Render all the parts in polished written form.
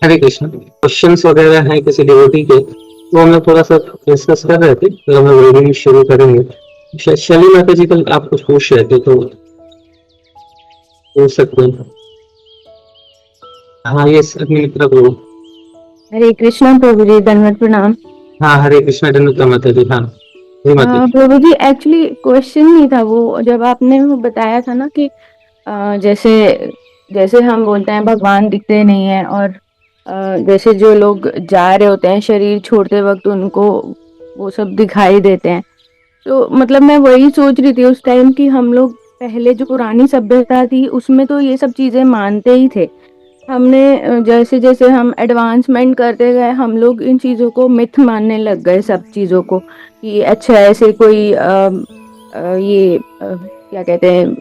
हरे Krishna. Questions वगैरह हैं किसी डिवोटी के, तो हम लोग थोड़ा सा डिस्कस कर रहे थे, तो हम लोग रीडिंग शुरू करेंगे। शायद शैली माता जी कल आप कुछ पूछ रहे थे, तो पूछ सकते हैं। हाँ, ये अग्निमित्रा प्रभु। हरे कृष्णा प्रभु जी, दंडवत प्रणाम। हाँ, हरे कृष्ण अग्निमित्रा माता जी। हाँ, हे माता जी। प्रभु जी, एक्चुअली क्वेश्चन नहीं था वो, जब आपने वो बताया था ना कि जैसे जैसे हम बोलते हैं भगवान दिखते नहीं है, और जैसे जो लोग जा रहे होते हैं शरीर छोड़ते वक्त उनको वो सब दिखाई देते हैं। तो मतलब मैं वही सोच रही थी उस टाइम कि हम लोग पहले जो पुरानी सभ्यता थी उसमें तो ये सब चीजें मानते ही थे। हमने जैसे जैसे हम एडवांसमेंट करते गए हम लोग इन चीजों को मिथ मानने लग गए, सब चीजों को कि अच्छा ऐसे कोई ये क्या कहते हैं,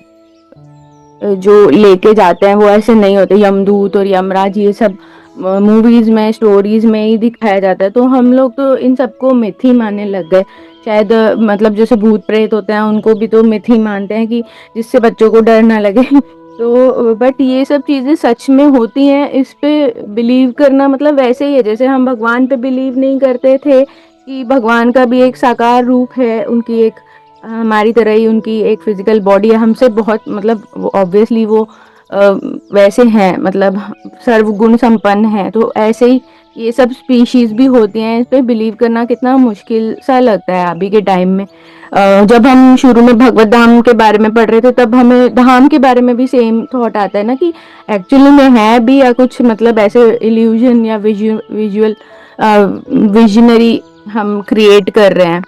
जो लेके जाते हैं वो ऐसे नहीं होते, यमदूत और यमराज ये सब मूवीज में स्टोरीज में ही दिखाया जाता है। तो हम लोग तो इन सबको मिथ ही मानने लग गए। शायद मतलब जैसे भूत प्रेत होते हैं उनको भी तो मिथ ही मानते हैं कि जिससे बच्चों को डर ना लगे। तो बट ये सब चीजें सच में होती हैं, इस पे बिलीव करना मतलब वैसे ही है जैसे हम भगवान पे बिलीव नहीं करते थे कि भगवान का भी एक साकार रूप है, उनकी एक हमारी तरह ही उनकी एक फिजिकल बॉडी है, हमसे बहुत मतलब ऑब्वियसली वो वैसे हैं, मतलब सर्वगुण संपन्न है। तो ऐसे ही ये सब स्पीशीज भी होती हैं, इस पे बिलीव करना कितना मुश्किल सा लगता है अभी के टाइम में। जब हम शुरू में भगवत धाम के बारे में पढ़ रहे थे तब हमें धाम के बारे में भी सेम थॉट आता है ना कि एक्चुअली में है भी या कुछ, मतलब ऐसे इल्यूजन या विजुअल विजनरी हम क्रिएट कर रहे हैं।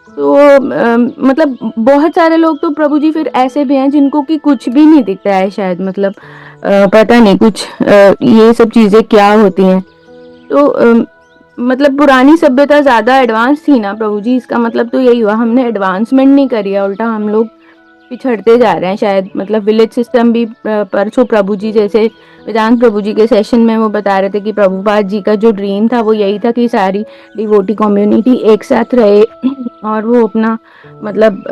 तो मतलब बहुत सारे लोग तो प्रभु जी फिर ऐसे भी हैं जिनको कि कुछ भी नहीं दिखता है शायद, मतलब पता नहीं कुछ ये सब चीजें क्या होती हैं। तो मतलब पुरानी सभ्यता ज्यादा एडवांस थी ना प्रभु जी, इसका मतलब तो यही हुआ हमने एडवांसमेंट नहीं करी है, उल्टा हम लोग पिछड़ते जा रहे हैं शायद। मतलब विलेज सिस्टम भी परसों प्रभु जी जैसे वेदांत प्रभु जी के सेशन में वो बता रहे थे कि प्रभुपाद जी का जो ड्रीम था वो यही था कि सारी डिवोटी कम्युनिटी एक साथ रहे और वो अपना मतलब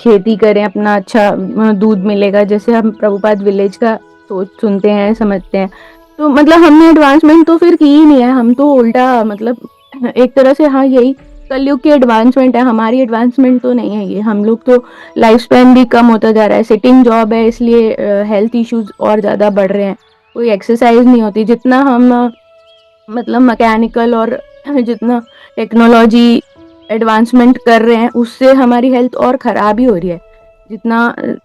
खेती करें, अपना अच्छा दूध मिलेगा, जैसे हम प्रभुपाद विलेज का सोच सुनते हैं समझते हैं। तो मतलब हमने एडवांसमेंट तो फिर की ही नहीं है, हम तो उल्टा मतलब एक तरह से हाँ यही कलयुग की एडवांसमेंट है, हमारी एडवांसमेंट तो नहीं है ये। हम लोग तो लाइफ स्पैन भी कम होता जा रहा है, सिटिंग जॉब है इसलिए हेल्थ इश्यूज और ज्यादा बढ़ रहे हैं, कोई एक्सरसाइज नहीं होती। जितना हम मतलब मैकेनिकल और जितना टेक्नोलॉजी एडवांसमेंट कर रहे हैं उससे हमारी हेल्थ और खराब ही हो रही है। जितना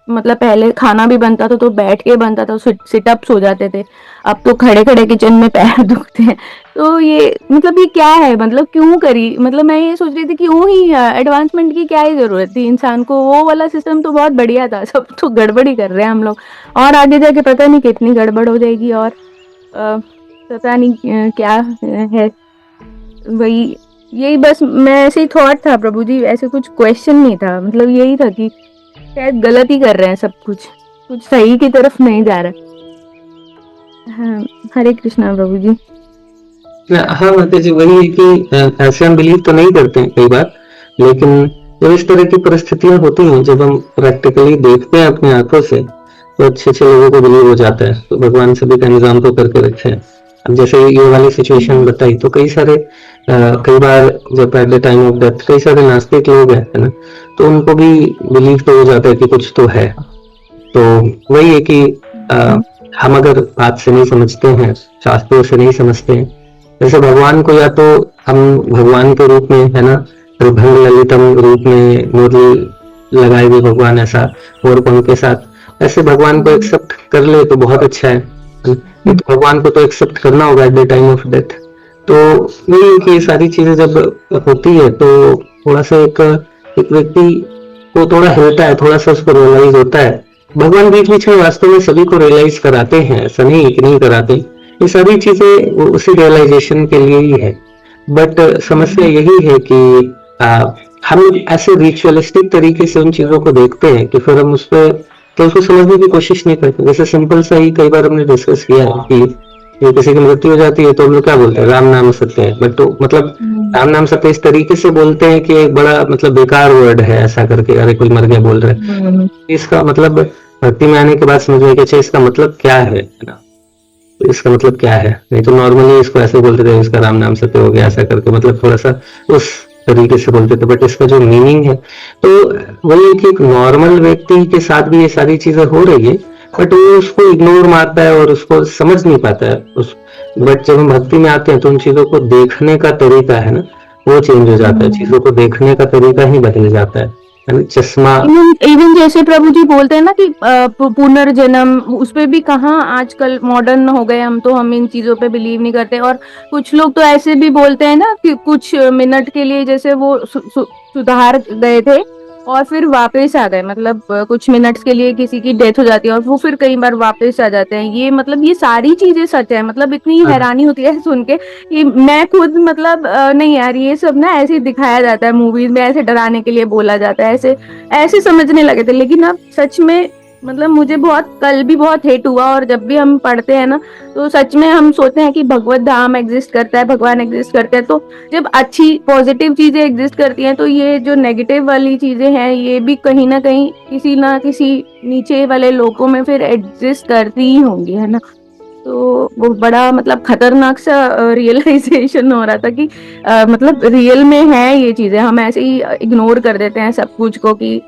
मतलब पहले खाना भी बनता था तो बैठ के बनता था, सिटअप्स हो जाते थे, अब तो खड़े खड़े किचन में पैर दुखते हैं। तो ये मतलब ये क्या है, मतलब क्यों करी, मतलब मैं ये सोच रही थी कि क्यों ही एडवांसमेंट की क्या ही जरूरत थी इंसान को, वो वाला सिस्टम तो बहुत बढ़िया था, सब तो गड़बड़ ही कर रहे हैं हम लोग। और आगे जाके पता नहीं कितनी गड़बड़ हो जाएगी, और पता नहीं क्या है। वही यही बस मैं ऐसे ही थॉट था प्रभु जी, ऐसे कुछ क्वेश्चन नहीं था, मतलब यही था कि शायद गलत ही कर रहे हैं सब कुछ, कुछ सही की तरफ नहीं जा रहा। हाँ, हरे कृष्णा प्रभु जी। हाँ माता जी, वही है कि ऐसे हम बिलीव तो नहीं करते हैं कई बार, लेकिन जब इस तरह की परिस्थितियां होती हैं, जब हम प्रैक्टिकली देखते हैं अपनी आंखों से, तो अच्छे अच्छे लोगों को बिलीव हो जाता है। तो भगवान सभी का निजाम तो करके रखे हैं। अब जैसे ये वाली सिचुएशन बताई, तो कई सारे कई बार जब at the time of death कई सारे नास्तिक लोग हैं, है ना, तो उनको भी बिलीव तो हो जाता है कि कुछ तो है। तो वही है कि हम अगर बात से नहीं समझते हैं, शास्त्रों से नहीं समझते हैं, जैसे भगवान को या तो हम भगवान के रूप में, है ना, भंग ललितम रूप में मुरली लगाए हुए भगवान ऐसा, और उनके साथ ऐसे भगवान को एक्सेप्ट कर ले तो बहुत अच्छा है। नहीं तो भगवान को तो एक्सेप्ट करना होगा at the time of death. तो ये कि सारी चीजें जब होती है तो थोड़ा सा एक व्यक्ति को थोड़ा हिलता है, थोड़ा सा उसको रियलाइज होता है। भगवान बीच बीच में वास्तव में सभी को रियलाइज कराते हैं, ऐसा नहीं कि नहीं कराते। ये सारी चीजें उसी रियलाइजेशन के लिए ही है। बट समस्या यही है कि हम ऐसे रिचुअलिस्टिक तरीके से उन चीजों को देखते हैं कि फिर हम उस पर तो उसको समझने की कोशिश नहीं करते। जैसे सिंपल सा ही कई बार हमने डिस्कस किया है कि जब किसी की मृत्यु हो जाती है तो हम लोग क्या बोलते हैं, राम नाम सत्य है। बट तो मतलब राम नाम सत्य इस तरीके से बोलते हैं कि एक बड़ा मतलब बेकार वर्ड है ऐसा करके, अरे कोई मर गया बोल रहे हैं। इसका मतलब भक्ति में आने के बाद समझ में कि अच्छा इसका मतलब क्या है ना। तो इसका मतलब क्या है? नहीं तो नॉर्मली इसको ऐसे बोलते थे, इसका राम नाम सत्य हो गया, ऐसा करके मतलब थोड़ा सा उस तरीके से बोलते थे, बट इसका जो मीनिंग है तो वही है कि एक नॉर्मल व्यक्ति के साथ भी ये सारी चीजें हो रही है, बट वो उसको इग्नोर मारता है और उसको समझ नहीं पाता है उस बट जब हम भक्ति में आते हैं तो उन चीजों को देखने का तरीका है ना, वो चेंज हो जाता है, चीजों को देखने का तरीका ही बदल जाता है ना? चश्मा इवन इवन जैसे प्रभु जी बोलते हैं ना कि पुनर्जन्म, उस पे भी कहाँ आजकल मॉडर्न हो गए हम, तो हम इन चीजों पे बिलीव नहीं करते। और कुछ लोग तो ऐसे भी बोलते हैं ना कि कुछ मिनट के लिए जैसे वो सुधार गए थे और फिर वापस आ गए, मतलब कुछ मिनट्स के लिए किसी की डेथ हो जाती है और वो फिर कई बार वापस आ जाते हैं। ये मतलब ये सारी चीजें सच है, मतलब इतनी हैरानी होती है सुन के कि मैं खुद मतलब नहीं यार, ये सब ना ऐसे ही दिखाया जाता है मूवीज में, ऐसे डराने के लिए बोला जाता है, ऐसे ऐसे समझने लगे थे। लेकिन अब सच में मतलब मुझे कल भी बहुत हेट हुआ, और जब भी हम पढ़ते हैं ना तो सच में हम सोचते हैं कि भगवत धाम एग्जिस्ट करता है, भगवान एग्जिस्ट करते हैं। तो जब अच्छी पॉजिटिव चीजें एग्जिस्ट करती हैं तो ये जो नेगेटिव वाली चीजें हैं ये भी कहीं ना कहीं किसी ना किसी नीचे वाले लोगों में फिर एग्जिस्ट करती ही होंगी, है ना। तो वो बड़ा मतलब खतरनाक सा रियलाइजेशन हो रहा था कि मतलब रियल में है ये चीजें, हम ऐसे ही इग्नोर कर देते हैं सब कुछ को कि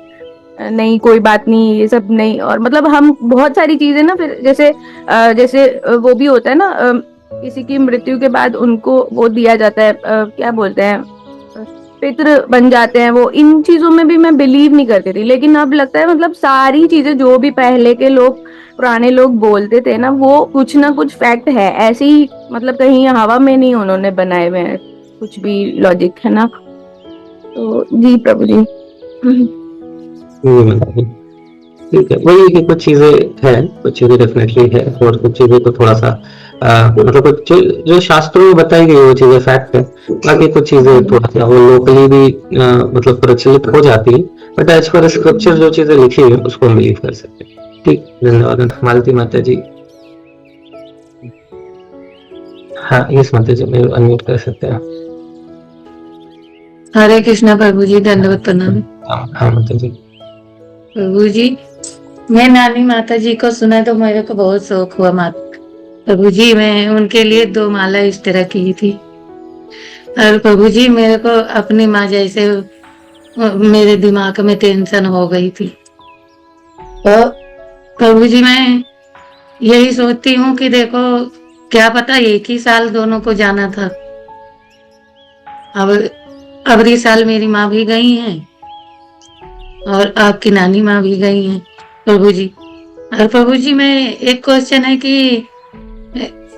नहीं कोई बात नहीं, ये सब नहीं। और मतलब हम बहुत सारी चीजें ना फिर जैसे वो भी होता है ना, किसी की मृत्यु के बाद उनको वो दिया जाता है, क्या बोलते हैं, पितृ बन जाते हैं वो। इन चीजों में भी मैं बिलीव नहीं करती थी, लेकिन अब लगता है मतलब सारी चीजें जो भी पहले के लोग पुराने लोग बोलते थे ना, वो कुछ ना कुछ फैक्ट है, ऐसे ही मतलब कहीं हवा में नहीं उन्होंने बनाए हुए हैं कुछ भी लॉजिक, है ना। तो जी प्रभु जी। ठीक है, वही कि कुछ चीजें हैं, कुछ चीजें डेफिनेटली है, और कुछ चीजें तो थोड़ा सा मतलब कुछ जो शास्त्रों में बताई गई वो चीजें फैक्ट है, बाकी कुछ चीजें थोड़ा सा वो लोकली भी मतलब प्रचलित हो जाती है, बट एज पर स्क्रिप्चर जो चीजें लिखी है उसको हम बिलीव कर सकते हैं। ठीक, धन्यवाद मालती माता जी। हाँ, यस माता जी, मैं अनम्यूट कर सकते हैं। हरे कृष्णा प्रभु जी, दंडवत प्रणाम। हाँ माता जी। प्रभु जी, मैं नानी माता जी को सुना तो मेरे को बहुत शौक हुआ। माता प्रभु जी, मैं उनके लिए 2 माला इस तरह की थी। और प्रभु जी, मेरे को अपनी माँ जैसे मेरे दिमाग में टेंशन हो गई थी। तो प्रभु जी, मैं यही सोचती हूँ कि देखो, क्या पता एक ही साल दोनों को जाना था। अब अगली साल मेरी माँ भी गई हैं और आपकी नानी माँ भी गई हैं प्रभु जी। और प्रभु जी, मैं एक क्वेश्चन है कि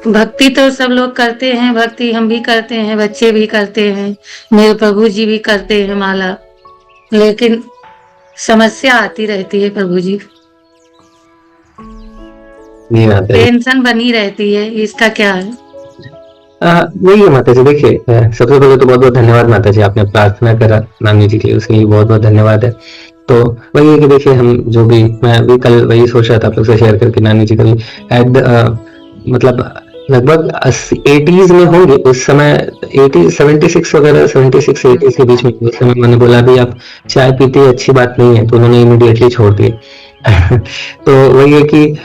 भक्ति तो सब लोग करते हैं, भक्ति हम भी करते हैं, बच्चे भी करते हैं, मेरे प्रभु जी भी करते हैं माला, लेकिन समस्या आती रहती है प्रभु जी, टेंशन बनी रहती है, इसका क्या है? वही है माता जी। देखिए, सबसे पहले तो बहुत बहुत धन्यवाद माता जी, आपने प्रार्थना करा नानी जी के लिए, उसके लिए बहुत बहुत धन्यवाद है। तो वही है कि देखिए, हम जो भी, मैं भी कल वही सोच रहा था आप लोग से शेयर करके, नानी जी कल मतलब लगभग 80s में होंगे उस समय, 76 वगैरह, 76 80 के बीच में। उस समय मैंने बोला भी आप चाय पीते हैं, अच्छी बात नहीं है, तो उन्होंने इमीडिएटली छोड़ दिए। तो वही है कि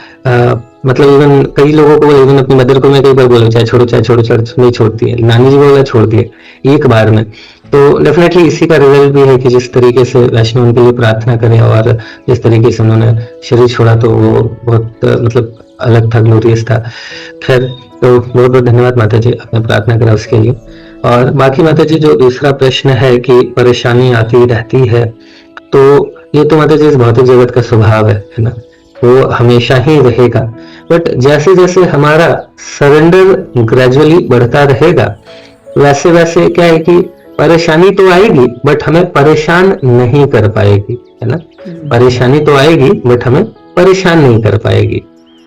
मतलब इवन कई लोगों को, इवन अपनी मदर को मैं कई बार बोला चाहे छोड़ो, चाहे छोड़ो, नहीं छोड़ती है। नानी जी बोला छोड़ दिए एक बार में। तो डेफिनेटली इसी का रिजल्ट भी है कि जिस तरीके से वैष्णव उनके लिए प्रार्थना करें और जिस तरीके से उन्होंने शरीर छोड़ा, तो वो बहुत मतलब अलग था, ग्लोरियस था। खैर, तो बहुत बहुत धन्यवाद माता जी, आपने प्रार्थना करा उसके लिए। और बाकी माता जी, जो दूसरा प्रश्न है कि परेशानी आती रहती है, तो ये तो माता जी इस भौतिक जगत का स्वभाव है ना, वो हमेशा ही रहेगा। बट जैसे जैसे हमारा सरेंडर ग्रेजुअली बढ़ता रहेगा, वैसे वैसे क्या है कि परेशानी तो आएगी बट हमें परेशान नहीं कर पाएगी, है ना। परेशानी तो आएगी बट हमें परेशान नहीं कर पाएगी,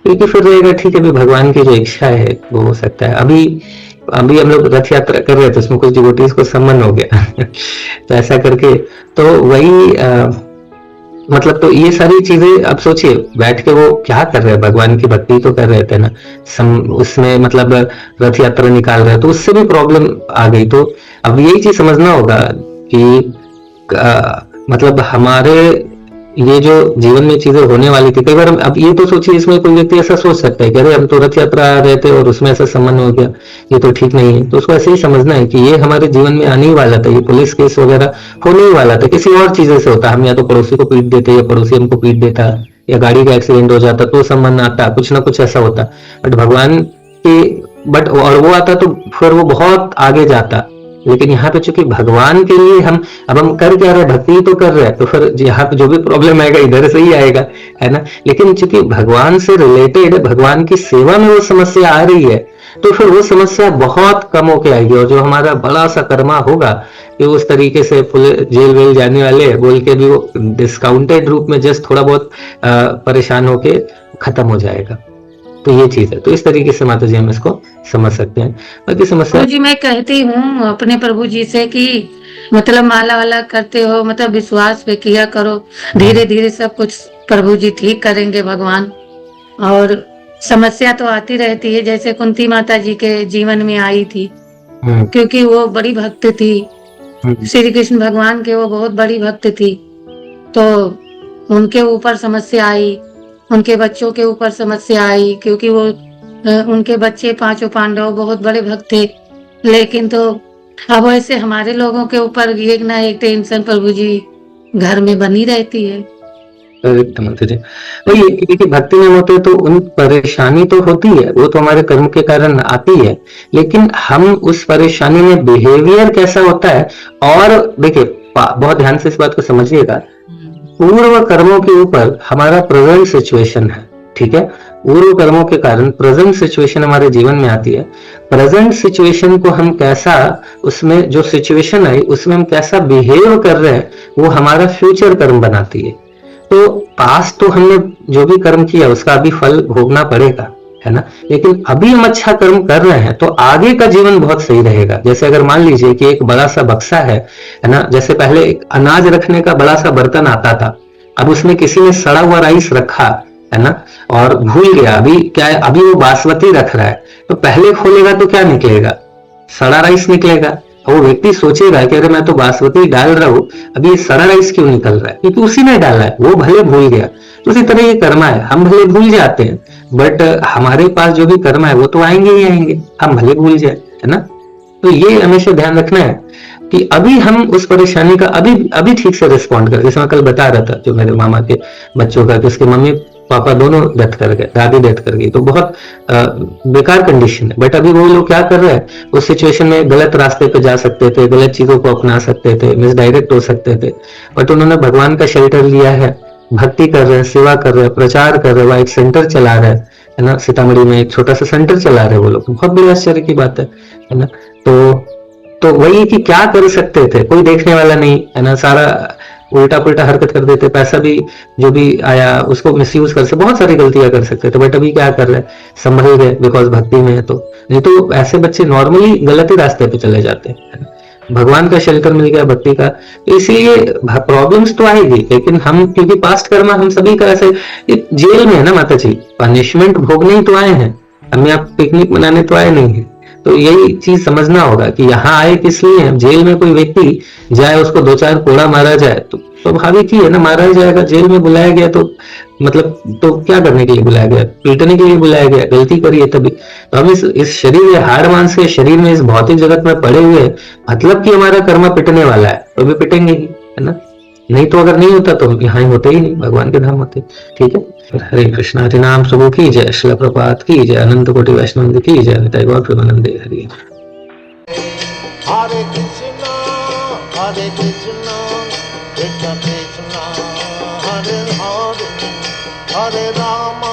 क्योंकि फिर रहेगा ठीक है भी भगवान की जो इच्छा है वो हो सकता है। अभी हम लोग रथ यात्रा कर रहे थे, उसमें कुछ डिवोटीज को सम्मन हो गया तो ऐसा करके, तो वही मतलब, तो ये सारी चीजें अब सोचिए, बैठ के वो क्या कर रहे हैं, भगवान की भक्ति तो कर रहे थे ना, उसमें मतलब रथ यात्रा निकाल रहे हैं, तो उससे भी प्रॉब्लम आ गई। तो अब यही चीज समझना होगा कि मतलब हमारे ये जो जीवन में चीजें होने वाली थी, कई बार अब ये तो सोचिए, इसमें कोई व्यक्ति ऐसा सोच सकता है कि अरे हम तो रथ यात्रा आ रहे थे और उसमें ऐसा संबंध हो गया, ये तो ठीक नहीं है। तो उसको ऐसे ही समझना है कि ये हमारे जीवन में आने ही वाला था, ये पुलिस केस वगैरह होने ही वाला था, किसी और चीजें से होता, हम या तो पड़ोसी को पीट देते या पड़ोसी हमको पीट देता या गाड़ी का एक्सीडेंट हो जाता तो संबंध आता, कुछ ना कुछ ऐसा होता। बट भगवान के बट और वो आता तो फिर वो बहुत आगे जाता। लेकिन यहाँ पे चूंकि भगवान के लिए अब हम कर क्या रहे हैं, भक्ति ही तो कर रहे हैं, तो फिर यहाँ पे जो भी प्रॉब्लम आएगा इधर से ही आएगा, है ना। लेकिन चूंकि भगवान से रिलेटेड, भगवान की सेवा में वो समस्या आ रही है, तो फिर वो समस्या बहुत कम होके आएगी। और जो हमारा बड़ा सा कर्मा होगा कि उस तरीके से जेल वेल जाने वाले बोल के भी वो डिस्काउंटेड रूप में जस्ट थोड़ा बहुत परेशान होके खत्म हो जाएगा। तो ये चीज है। तो इस तरीके से माता जी हम इसको समझ सकते हैं। बाकी समस्या प्रभु जी मैं कहती हूँ अपने प्रभु जी से कि मतलब माला वाला करते हो, मतलब विश्वास पे किया करो, धीरे धीरे सब कुछ प्रभु जी ठीक करेंगे भगवान। और समस्या तो आती रहती है, जैसे कुंती माता जी के जीवन में आई थी, क्योंकि वो बड़ी भक्त थी श्री कृष्ण भगवान के, वो बहुत बड़ी भक्त थी। तो उनके ऊपर समस्या आई, उनके बच्चों के ऊपर समस्या आई, क्योंकि वो उनके बच्चे पांचों पांडव बहुत बड़े भक्त थे। लेकिन तो अब ऐसे हमारे लोगों के ऊपर एक ना एक टेंशन प्रभु जी घर में बनी रहती है। वही कि भक्ति में होते तो उन परेशानी तो होती है, वो तो हमारे कर्म के कारण आती है, लेकिन हम उस परेशानी में बिहेवियर कैसा होता है। और देखिए बहुत ध्यान से इस बात को समझिएगा, पूर्व कर्मों के ऊपर हमारा प्रेजेंट सिचुएशन है, ठीक है। पूर्व कर्मों के कारण प्रेजेंट सिचुएशन हमारे जीवन में आती है। प्रेजेंट सिचुएशन को हम कैसा, उसमें जो सिचुएशन आई उसमें हम कैसा बिहेव कर रहे हैं, वो हमारा फ्यूचर कर्म बनाती है। तो पास्ट तो हमने जो भी कर्म किया उसका अभी फल भोगना पड़ेगा, है ना। लेकिन अभी हम अच्छा कर्म कर रहे हैं तो आगे का जीवन बहुत सही रहेगा। जैसे अगर मान लीजिए कि एक बड़ा सा बक्सा है ना, जैसे पहले एक अनाज रखने का बड़ा सा बर्तन आता था, अब उसमें किसी ने सड़ा हुआ राइस रखा, है ना, और भूल गया, अभी क्या है, अभी वो बासमती रख रहा है, तो पहले खोलेगा तो क्या निकलेगा, सड़ा राइस निकलेगा। और वो व्यक्ति सोचेगा कि अरे मैं तो बासमती डाल रहा हूं, अभी ये सड़ा राइस क्यों निकल रहा है, क्योंकि उसी ने डाला है, वो भले भूल गया। तो उसी तरह ये कर्मा है, हम भले भूल जाते हैं बट हमारे पास जो भी कर्मा है वो तो आएंगे ही आएंगे, हम भले भूल जाए, है ना। तो ये हमेशा ध्यान रखना है कि अभी हम उस परेशानी का अभी ठीक से रिस्पॉन्ड करें। जैसे मैं कल बता रहा था जो मेरे मामा के बच्चों का, कि उसके मम्मी पापा दोनों डेथ कर गए, दादी डेथ कर गई, तो बहुत बेकार कंडीशन है। बट अभी वो लोग क्या कर रहे हैं, उस सिचुएशन में गलत रास्ते पे जा सकते थे, गलत चीजों को अपना सकते थे, मिसडायरेक्ट हो सकते थे, बट उन्होंने भगवान का शेल्टर लिया है, भक्ति कर रहे हैं, सेवा कर रहे हैं, प्रचार कर रहे हैं, एक सेंटर चला रहे हैं, है ना। सीतामढ़ी में एक छोटा सा सेंटर चला रहे हैं वो लोग, बहुत बड़ी आश्चर्य की बात है ना। तो वही कि क्या कर सकते थे, कोई देखने वाला नहीं, है ना, सारा उल्टा पुल्टा हरकत कर देते, पैसा भी जो भी आया उसको मिसयूज कर सकते, बहुत सारी गलतियां कर सकते थे। बट अभी क्या कर रहे हैं, संभल गए बिकॉज भक्ति में है। तो नहीं तो ऐसे बच्चे नॉर्मली गलत ही रास्ते पे चले जाते हैं। भगवान का शेल्टर मिल गया भक्ति का, इसीलिए प्रॉब्लम्स तो आएगी, लेकिन हम क्योंकि पास्ट कर्मा हम सभी का ऐसे जेल में है ना माता जी, पनिशमेंट भोगने ही तो आए हैं, हमें आप पिकनिक मनाने तो आए नहीं है। तो यही चीज समझना होगा कि यहाँ आए किस लिए। जेल में कोई व्यक्ति जाए, उसको 2-4 कोड़ा मारा जाए तो स्वाभाविक ही है ना, मारा ही जाएगा। जेल में बुलाया गया तो मतलब तो क्या करने के लिए बुलाया गया, पीटने के लिए बुलाया गया, गलती करी है तभी। तो हम इस शरीर या हाड़ मांस के शरीर में इस भौतिक जगत में पड़े हुए, मतलब कि हमारा कर्म पिटने वाला है, तो भी पिटेंगे ही, है ना। नहीं तो अगर नहीं होता तो यहाँ ही होते ही नहीं, भगवान के धाम होते। ठीक है, हरे कृष्ण। हरि नाम सबू की जय, श्रील प्रभात की जय, अनंत कोटि वैष्णव की जय, निताई गौर प्रेमानंदे हरि। हरे कृष्ण कृष्ण कृष्ण हरे हरे, हरे राम